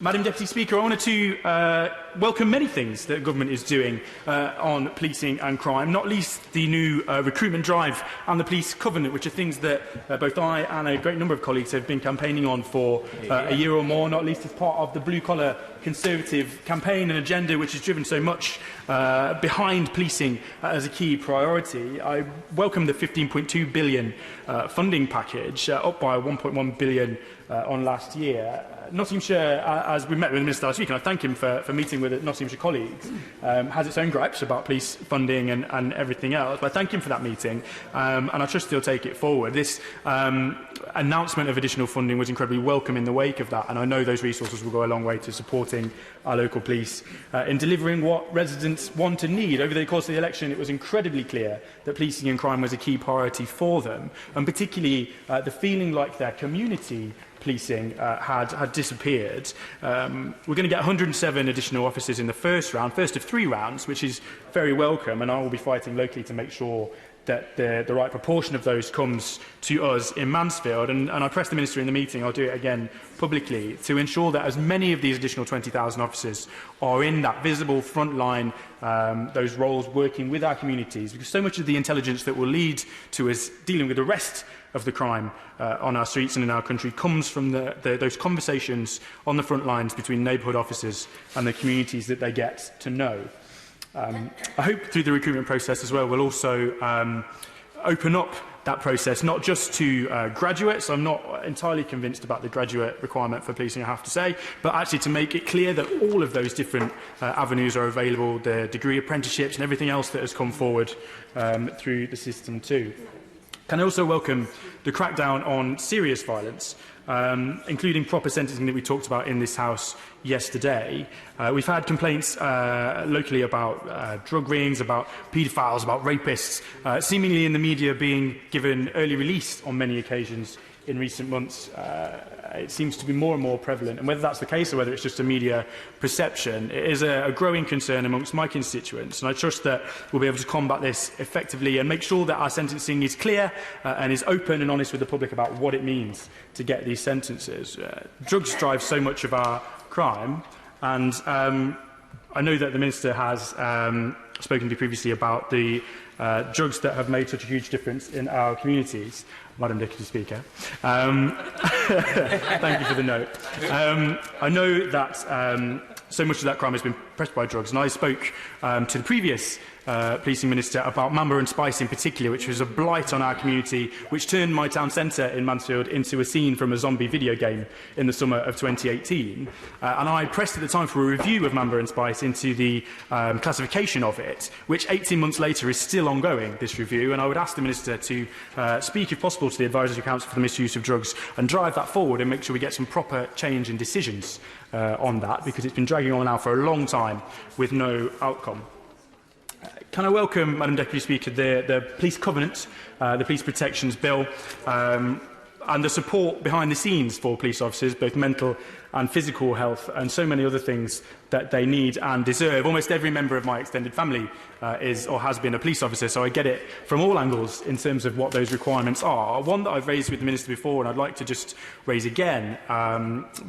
Madam Deputy Speaker, I wanted to welcome many things that the government is doing on policing and crime, not least the new recruitment drive and the police covenant, which are things that both I and a great number of colleagues have been campaigning on for a year or more, not least as part of the blue-collar Conservative campaign and agenda which has driven so much behind policing as a key priority. I welcome the £15.2 billion funding package, up by £1.1 billion on last year. Nottinghamshire, as we met with the Minister last week, and I thank him for meeting with Nottinghamshire colleagues, has its own gripes about police funding and everything else. But I thank him for that meeting, and I trust he'll take it forward. This announcement of additional funding was incredibly welcome in the wake of that, and I know those resources will go a long way to supporting our local police in delivering what residents want and need. Over the course of the election, it was incredibly clear that policing and crime was a key priority for them, and particularly the feeling like their community policing had disappeared. We're going to get 107 additional officers in the first of 3 rounds, which is very welcome, and I will be fighting locally to make sure that the right proportion of those comes to us in Mansfield. And I pressed the Minister in the meeting, I'll do it again publicly, to ensure that as many of these additional 20,000 officers are in that visible front line, those roles working with our communities, because so much of the intelligence that will lead to us dealing with the rest of the crime on our streets and in our country comes from those conversations on the front lines between neighbourhood officers and the communities that they get to know. I hope through the recruitment process as well we'll also open up that process not just to graduates. I'm not entirely convinced about the graduate requirement for policing, I have to say, but actually to make it clear that all of those different avenues are available, the degree apprenticeships and everything else that has come forward through the system too. Can I also welcome the crackdown on serious violence, including proper sentencing that we talked about in this House yesterday. We've had complaints locally about drug rings, about paedophiles, about rapists, seemingly in the media being given early release on many occasions in recent months. It seems to be more and more prevalent, and whether that's the case or whether it's just a media perception, it is a growing concern amongst my constituents, and I trust that we'll be able to combat this effectively and make sure that our sentencing is clear and is open and honest with the public about what it means to get these sentences. Drugs drive so much of our crime, and I know that the Minister has spoken to me previously about the drugs that have made such a huge difference in our communities. Madam Deputy Speaker. Thank you for the note. I know that so much of that crime has been pressed by drugs, and I spoke to the previous policing minister about Mamba and Spice in particular, which was a blight on our community, which turned my town centre in Mansfield into a scene from a zombie video game in the summer of 2018. And I pressed at the time for a review of Mamba and Spice into the classification of it, which 18 months later is still ongoing, this review, and I would ask the Minister to speak, if possible, to the Advisory Council for the Misuse of Drugs and drive that forward and make sure we get some proper change in decisions on that, because it's been dragging on now for a long time with no outcome. Can I welcome, Madam Deputy Speaker, the Police Covenant, the Police Protections Bill, and the support behind the scenes for police officers, both mental and physical health, and so many other things that they need and deserve. Almost every member of my extended family is or has been a police officer, so I get it from all angles in terms of what those requirements are. One that I've raised with the Minister before, and I'd like to just raise again,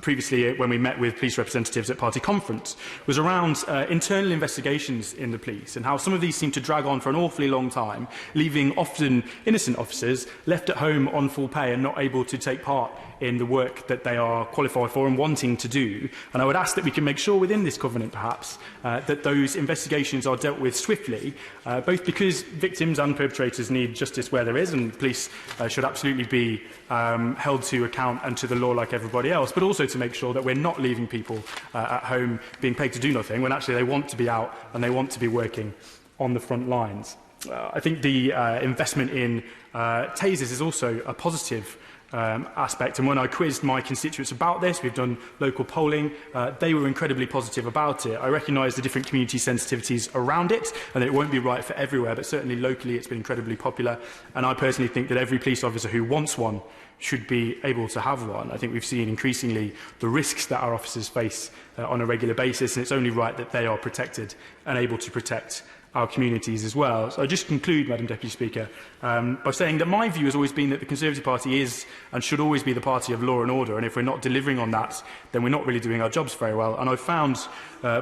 previously when we met with police representatives at party conference, was around internal investigations in the police and how some of these seem to drag on for an awfully long time, leaving often innocent officers left at home on full pay and not able to take part in the work that they are qualified for and wanting to do. And I would ask that we can make sure within this covenant, perhaps, that those investigations are dealt with swiftly, both because victims and perpetrators need justice where there is, and police should absolutely be held to account and to the law like everybody else, but also to make sure that we're not leaving people at home being paid to do nothing when actually they want to be out and they want to be working on the front lines. I think the investment in tasers is also a positive aspect, and when I quizzed my constituents about this, we've done local polling, they were incredibly positive about it. I recognise the different community sensitivities around it and that it won't be right for everywhere, but certainly locally it's been incredibly popular, and I personally think that every police officer who wants one should be able to have one. I think we've seen increasingly the risks that our officers face on a regular basis, and it's only right that they are protected and able to protect our communities as well. So I just conclude, Madam Deputy Speaker, by saying that my view has always been that the Conservative Party is and should always be the party of law and order, and if we're not delivering on that, then we're not really doing our jobs very well. And I've found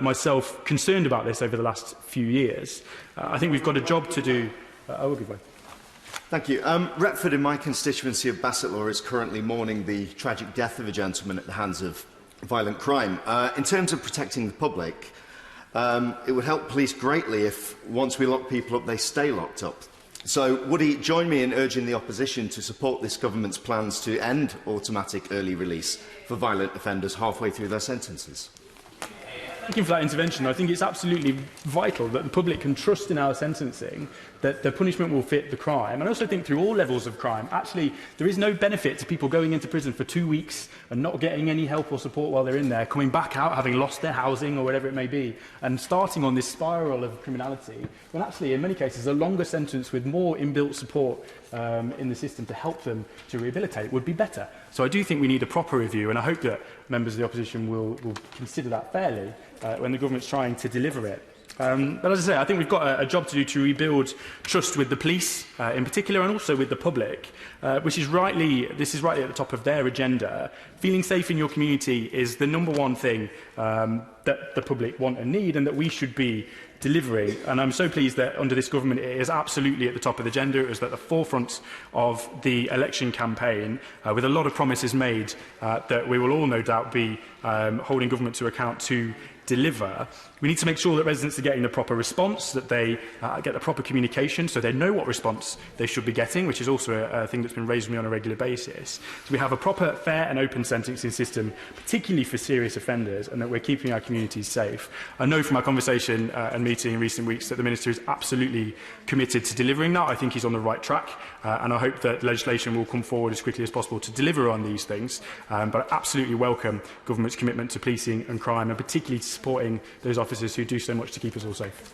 myself concerned about this over the last few years. I think we've got a job to do. I will give way. Thank you. Retford, in my constituency of Bassetlaw, is currently mourning the tragic death of a gentleman at the hands of violent crime. In terms of protecting the public, it would help police greatly if, once we lock people up, they stay locked up. So would he join me in urging the opposition to support this government's plans to end automatic early release for violent offenders halfway through their sentences? Thank you for that intervention. I think it's absolutely vital that the public can trust in our sentencing, that the punishment will fit the crime. And I also think through all levels of crime, actually, there is no benefit to people going into prison for 2 weeks and not getting any help or support while they're in there, coming back out having lost their housing or whatever it may be, and starting on this spiral of criminality, when actually, in many cases, a longer sentence with more inbuilt support in the system to help them to rehabilitate would be better. So I do think we need a proper review, and I hope that members of the opposition will consider that fairly when the government's trying to deliver it. But as I say, I think we've got a job to do to rebuild trust with the police in particular, and also with the public, which is rightly at the top of their agenda. Feeling safe in your community is the #1 thing that the public want and need, and that we should be delivering. And I'm so pleased that under this government it is absolutely at the top of the agenda. It was at the forefront of the election campaign, with a lot of promises made that we will all no doubt be holding government to account to deliver. We need to make sure that residents are getting the proper response, that they get the proper communication so they know what response they should be getting, which is also a thing that's been raised with me on a regular basis. So we have a proper, fair and open sentencing system, particularly for serious offenders, and that we're keeping our communities safe. I know from our conversation and meeting in recent weeks that the Minister is absolutely committed to delivering that. I think he's on the right track, and I hope that legislation will come forward as quickly as possible to deliver on these things. But I absolutely welcome government's commitment to policing and crime, and particularly to supporting those officers who do so much to keep us all safe.